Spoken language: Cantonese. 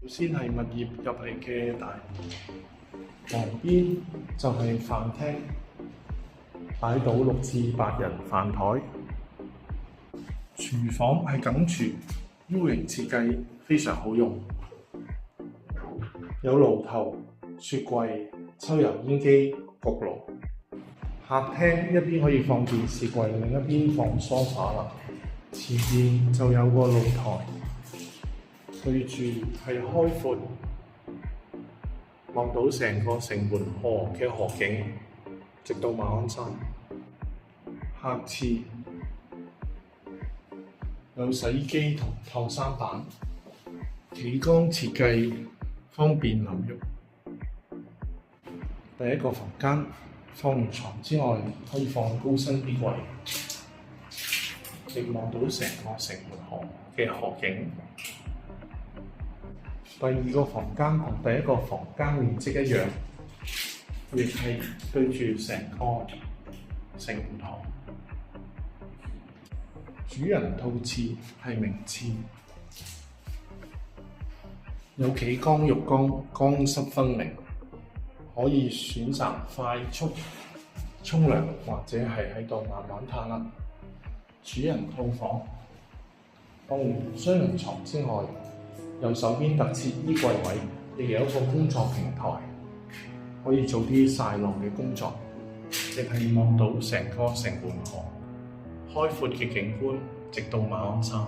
先係物業入嚟嘅大門，旁邊就係飯廳，擺到6至8人飯台。廚房係梗廚，U 型設計非常好用，有爐頭、雪櫃、抽油煙機、焗爐。客廳一邊可以放電視櫃，另一邊放梳化啦。前面就有個露台，對住係開闊，望到成個城門河嘅河景，直到馬鞍山。客廁有洗衣機同燙衫板，企缸設計方便淋浴。第一個房間放完床之外，可以放高身衣櫃，亦望到成個城門河嘅河景。第二個房間同第一個房間面積一樣，亦係對住成個城門河。主人套廁係明廁，有幾缸浴缸，乾濕分明，可以選擇快速沖涼或者係喺度慢慢嘆啦。主人套房放完雙人床之外，右手邊特設衣櫃位，亦有一個工作平台，可以做啲曬浪嘅工作，亦係望到成個城門河開闊嘅景觀，直到馬鞍山。